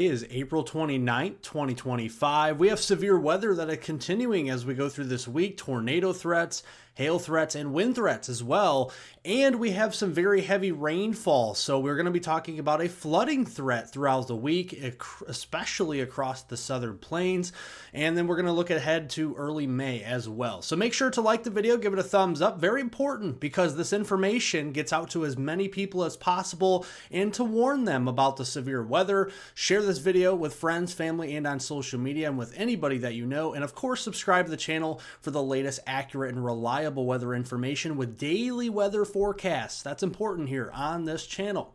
Is April 29th, 2025. We have severe weather that is continuing as we go through this week. Tornado threats, hail threats, and wind threats as well. And we have some very heavy rainfall. So we're going to be talking about a flooding threat throughout the week, especially across the southern plains. And then we're going to look ahead to early May as well. So make sure to like the video, give it a thumbs up. Very important because this information gets out to as many people as possible and to warn them about the severe weather. Share this video with friends, family, and on social media and with anybody that you know. And of course, subscribe to the channel for the latest accurate and reliable weather information with daily weather forecasts. That's important here on this channel.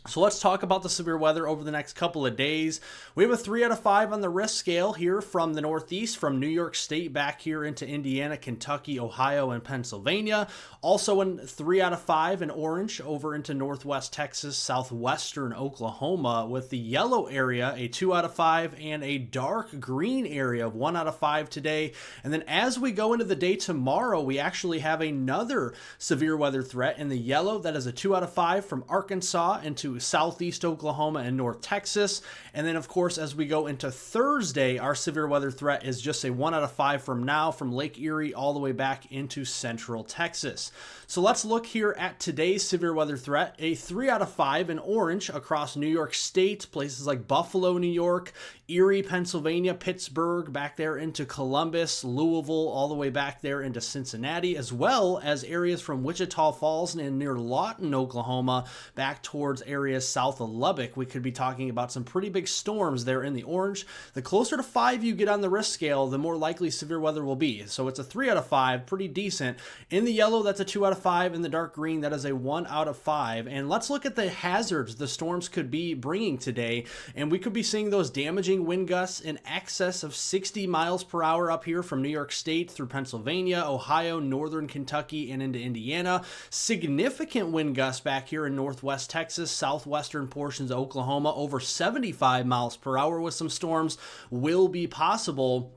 So let's talk about the severe weather over the next couple of days. We have a 3 out of 5 on the risk scale here from the Northeast, from New York State back here into Indiana, Kentucky, Ohio, and Pennsylvania. Also in 3 out of 5 in orange over into Northwest Texas, Southwestern Oklahoma, with the yellow area a 2 out of 5 and a dark green area of 1 out of 5 today. And then as we go into the day tomorrow, we actually have another severe weather threat in the yellow. That is a 2 out of 5 from Arkansas into southeast Oklahoma and North Texas. And then of course, as we go into Thursday, our severe weather threat is just a 1 out of 5 from now, from Lake Erie all the way back into central Texas. So let's look here at today's severe weather threat. A 3 out of 5 in orange across New York State, places like Buffalo, New York, Erie, Pennsylvania, Pittsburgh, back there into Columbus, Louisville, all the way back there into Cincinnati, as well as areas from Wichita Falls and near Lawton, Oklahoma, back towards areas south of Lubbock. We could be talking about some pretty big storms there in the orange. The closer to 5 you get on the risk scale, the more likely severe weather will be. So it's a 3 out of 5, pretty decent. In the yellow, that's a 2 out of 5. In the dark green, that is a 1 out of 5. And let's look at the hazards the storms could be bringing today. And we could be seeing those damaging wind gusts in excess of 60 miles per hour up here from New York State through Pennsylvania, Ohio, northern Kentucky, and into Indiana. Significant wind gusts back here in northwest Texas, southwestern portions of Oklahoma, over 75 miles per hour with some storms will be possible.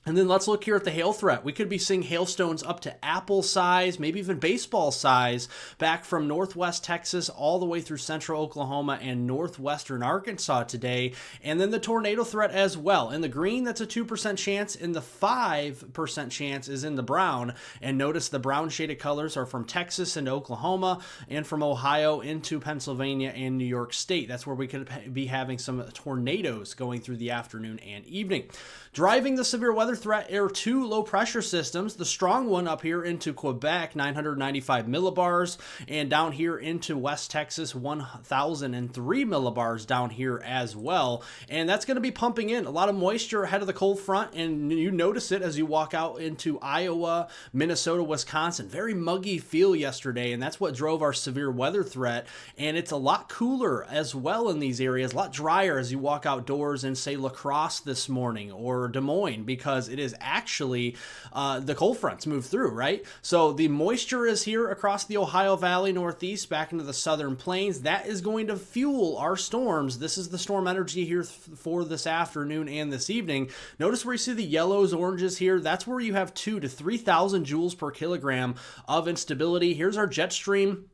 And then let's look here at the hail threat. We could be seeing hailstones up to apple size, maybe even baseball size, back from northwest Texas all the way through central Oklahoma and northwestern Arkansas today. And then the tornado threat as well. In the green, that's a 2% chance. In the 5% chance is in the brown. And notice the brown shaded colors are from Texas into Oklahoma and from Ohio into Pennsylvania and New York State. That's where we could be having some tornadoes going through the afternoon and evening. Driving the severe weather threat are 2 low pressure systems. The strong one up here into Quebec, 995 millibars, and down here into West Texas, 1,003 millibars down here as well. And that's going to be pumping in a lot of moisture ahead of the cold front, and you notice it as you walk out into Iowa, Minnesota, Wisconsin. Very muggy feel yesterday, and that's what drove our severe weather threat. And it's a lot cooler as well in these areas, a lot drier as you walk outdoors in, say, La Crosse this morning or Des Moines, because it is actually the cold fronts move through, right? So the moisture is here across the Ohio Valley, northeast, back into the southern plains. That is going to fuel our storms. This is the storm energy here for this afternoon and this evening. Notice where you see the yellows, oranges here. That's where you have 2,000 to 3,000 joules per kilogram of instability. Here's our jet stream.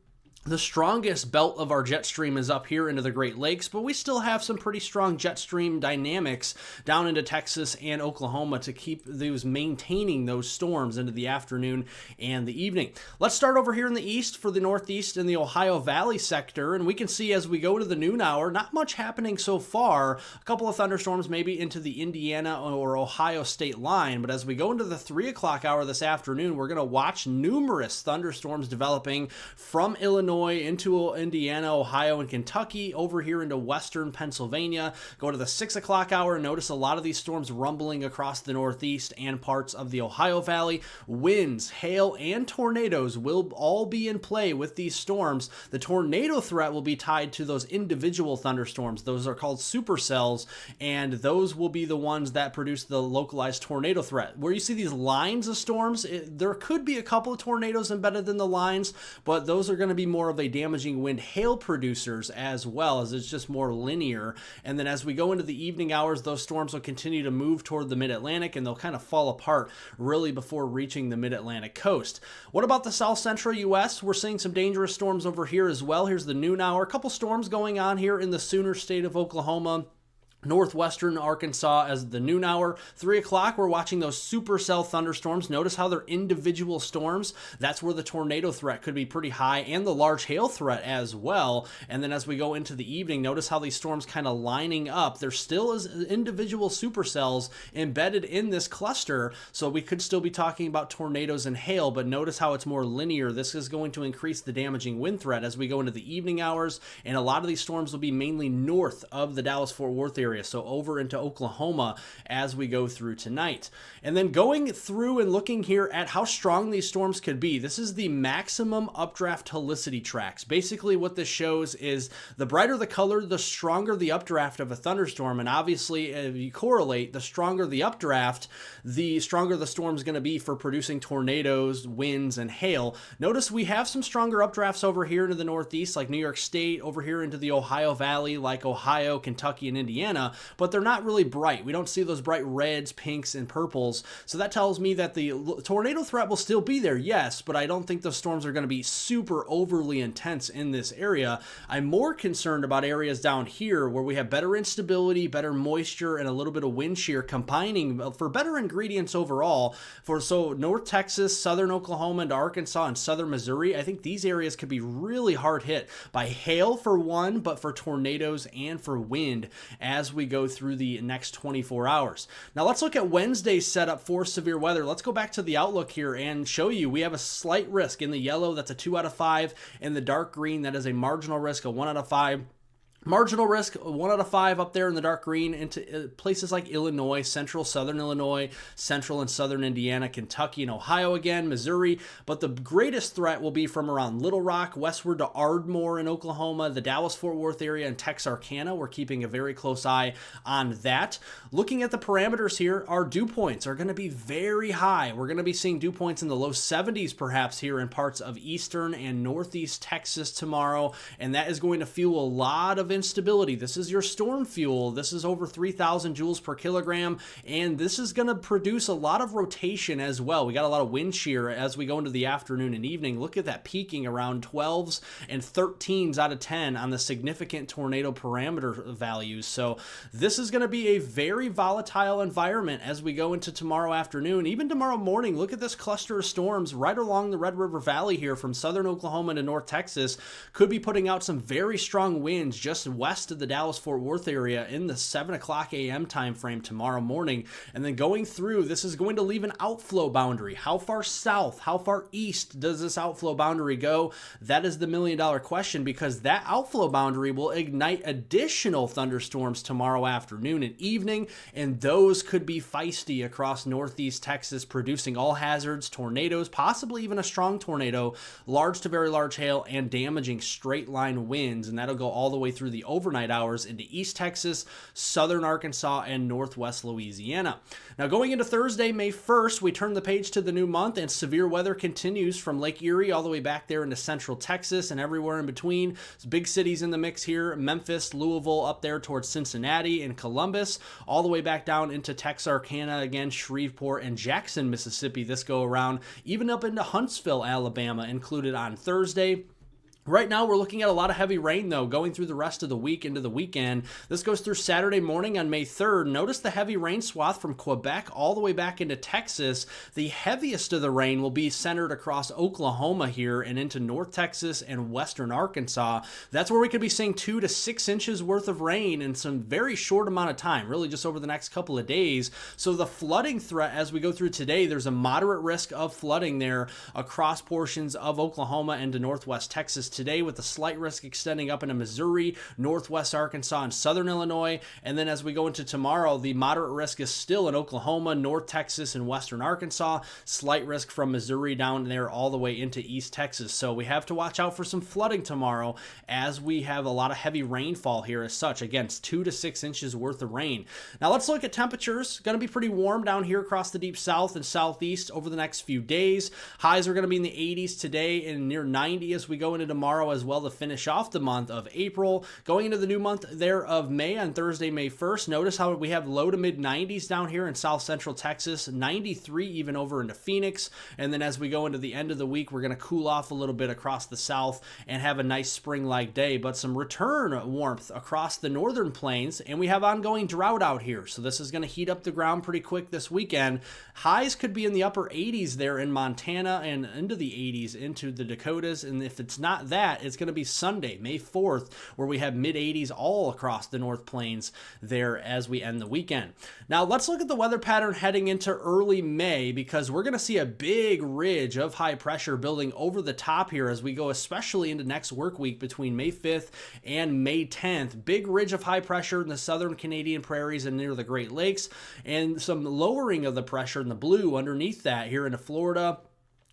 The strongest belt of our jet stream is up here into the Great Lakes, but we still have some pretty strong jet stream dynamics down into Texas and Oklahoma to keep maintaining those storms into the afternoon and the evening. Let's start over here in the east for the northeast and the Ohio Valley sector, and we can see as we go to the noon hour, not much happening so far. A couple of thunderstorms maybe into the Indiana or Ohio state line, but as we go into the 3 o'clock hour this afternoon, we're going to watch numerous thunderstorms developing from Illinois into Indiana, Ohio, and Kentucky, over here into western Pennsylvania. Go to the 6 o'clock hour and notice a lot of these storms rumbling across the northeast and parts of the Ohio Valley. Winds, hail, and tornadoes will all be in play with these storms. The tornado threat will be tied to those individual thunderstorms. Those are called supercells, and those will be the ones that produce the localized tornado threat. Where you see these lines of storms, there could be a couple of tornadoes embedded in the lines, but those are going to be more of a damaging wind hail producers as well, as it's just more linear. And then as we go into the evening hours, those storms will continue to move toward the mid-Atlantic, and they'll kind of fall apart really before reaching the mid-Atlantic coast. What about the south central U.S.? We're seeing some dangerous storms over here as well. Here's the noon hour. A couple storms going on here in the Sooner state of Oklahoma. Northwestern Arkansas as the noon hour. 3 o'clock, we're watching those supercell thunderstorms. Notice how they're individual storms. That's where the tornado threat could be pretty high, and the large hail threat as well. And then as we go into the evening, notice how these storms kind of lining up. There still is individual supercells embedded in this cluster, so we could still be talking about tornadoes and hail, but notice how it's more linear. This is going to increase the damaging wind threat as we go into the evening hours, and a lot of these storms will be mainly north of the Dallas-Fort Worth area, so over into Oklahoma as we go through tonight. And then going through and looking here at how strong these storms could be, this is the maximum updraft helicity tracks. Basically what this shows is the brighter the color, the stronger the updraft of a thunderstorm, and obviously if you correlate, the stronger the updraft, the stronger the storm is going to be for producing tornadoes, winds, and hail. Notice we have some stronger updrafts over here into the Northeast, like New York State, over here into the Ohio Valley, like Ohio, Kentucky, and Indiana, but they're not really bright. We don't see those bright reds, pinks, and purples. So that tells me that the tornado threat will still be there, yes, but I don't think the storms are going to be super overly intense in this area. I'm more concerned about areas down here where we have better instability, better moisture, and a little bit of wind shear combining for better ingredients overall. So North Texas, southern Oklahoma, and Arkansas, and southern Missouri, I think these areas could be really hard hit by hail for one, but for tornadoes and for wind as we go through the next 24 hours. Now let's look at Wednesday's setup for severe weather. Let's go back to the outlook here and show you we have a slight risk. In the yellow, that's a 2 out of 5. In the dark green, that is a marginal risk, a 1 out of 5. Marginal risk, 1 out of 5 up there in the dark green into places like Illinois, central, southern Illinois, central and southern Indiana, Kentucky, and Ohio again, Missouri. But the greatest threat will be from around Little Rock, westward to Ardmore in Oklahoma, the Dallas-Fort Worth area, and Texarkana. We're keeping a very close eye on that. Looking at the parameters here, our dew points are going to be very high. We're going to be seeing dew points in the low 70s perhaps here in parts of eastern and northeast Texas tomorrow, and that is going to fuel a lot of instability. This is your storm fuel. This is over 3,000 joules per kilogram, and this is going to produce a lot of rotation as well. We got a lot of wind shear as we go into the afternoon and evening. Look at that peaking around 12s and 13s out of 10 on the significant tornado parameter values. So this is going to be a very volatile environment as we go into tomorrow afternoon, even tomorrow morning. Look at this cluster of storms right along the Red River Valley here from southern Oklahoma to North Texas. Could be putting out some very strong winds just west of the Dallas-Fort Worth area in the 7 o'clock a.m. time frame tomorrow morning. And then going through, this is going to leave an outflow boundary. How far south, how far east does this outflow boundary go? That is the million-dollar question, because that outflow boundary will ignite additional thunderstorms tomorrow afternoon and evening, and those could be feisty across northeast Texas, producing all hazards, tornadoes, possibly even a strong tornado, large to very large hail, and damaging straight line winds. And that'll go all the way through the overnight hours into East Texas, southern Arkansas, and northwest Louisiana. Now going into Thursday, May 1st, we turn the page to the new month, and severe weather continues from Lake Erie all the way back there into central Texas and everywhere in between. There's big cities in the mix here: Memphis, Louisville, up there towards Cincinnati and Columbus, all the way back down into Texarkana again, Shreveport, and Jackson, Mississippi this go around, even up into Huntsville, Alabama, included on Thursday. Right now, we're looking at a lot of heavy rain, though, going through the rest of the week into the weekend. This goes through Saturday morning on May 3rd. Notice the heavy rain swath from Quebec all the way back into Texas. The heaviest of the rain will be centered across Oklahoma here and into North Texas and western Arkansas. That's where we could be seeing 2 to 6 inches worth of rain in some very short amount of time, really just over the next couple of days. So the flooding threat as we go through today, there's a moderate risk of flooding there across portions of Oklahoma and to northwest Texas today, with a slight risk extending up into Missouri, northwest Arkansas, and southern Illinois. And then as we go into tomorrow, the moderate risk is still in Oklahoma, North Texas, and western Arkansas. Slight risk from Missouri down there all the way into East Texas. So we have to watch out for some flooding tomorrow as we have a lot of heavy rainfall here as such. Again, it's 2 to 6 inches worth of rain. Now let's look at temperatures. Going to be pretty warm down here across the deep south and southeast over the next few days. Highs are going to be in the 80s today and near 90 as we go into tomorrow. tomorrow as well to finish off the month of April. Going into the new month there of May on Thursday, May 1st, notice how we have low to mid 90s down here in south central Texas, 93 even over into Phoenix. And then as we go into the end of the week, we're going to cool off a little bit across the south and have a nice spring-like day, but some return warmth across the northern plains, and we have ongoing drought out here. So this is going to heat up the ground pretty quick this weekend. Highs could be in the upper 80s there in Montana and into the 80s into the Dakotas. And if it's not that, it's going to be Sunday, May 4th, where we have mid 80s all across the North Plains there as we end the weekend. Now let's look at the weather pattern heading into early May, because we're going to see a big ridge of high pressure building over the top here as we go, especially into next work week between May 5th and May 10th. Big ridge of high pressure in the southern Canadian prairies and near the Great Lakes, and some lowering of the pressure in the blue underneath that here into Florida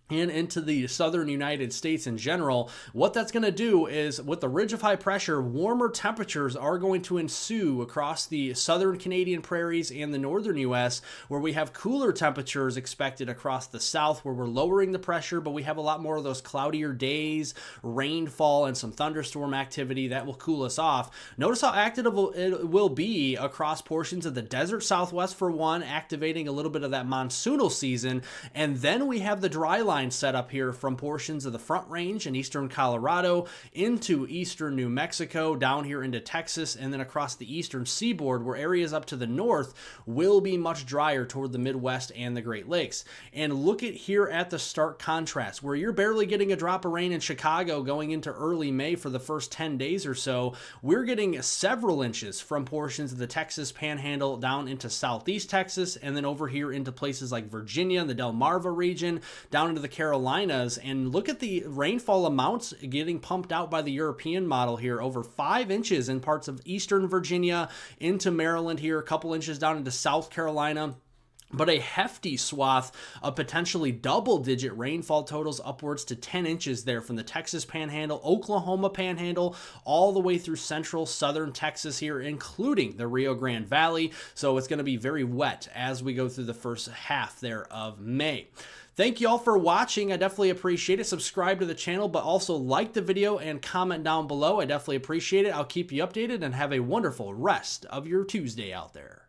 and into the southern United States in general. What that's going to do is, with the ridge of high pressure, warmer temperatures are going to ensue across the southern Canadian prairies and the northern U.S., where we have cooler temperatures expected across the south, where we're lowering the pressure, but we have a lot more of those cloudier days, rainfall, and some thunderstorm activity that will cool us off. Notice how active it will be across portions of the desert southwest, for one, activating a little bit of that monsoonal season. And then we have the dry line set up here from portions of the Front Range in eastern Colorado into eastern New Mexico, down here into Texas, and then across the eastern seaboard, where areas up to the north will be much drier toward the Midwest and the Great Lakes. And look at here at the stark contrast, where you're barely getting a drop of rain in Chicago going into early May for the first 10 days or so. We're getting several inches from portions of the Texas Panhandle down into southeast Texas, and then over here into places like Virginia and the Delmarva region, down into the Carolinas. And look at the rainfall amounts getting pumped out by the European model here, over 5 inches in parts of eastern Virginia into Maryland here, a couple inches down into South Carolina. But a hefty swath of potentially double-digit rainfall totals, upwards to 10 inches there from the Texas Panhandle, Oklahoma Panhandle, all the way through central southern Texas here, including the Rio Grande Valley. So it's going to be very wet as we go through the first half there of May. Thank you all for watching. I definitely appreciate it. Subscribe to the channel, but also like the video and comment down below. I definitely appreciate it. I'll keep you updated, and have a wonderful rest of your Tuesday out there.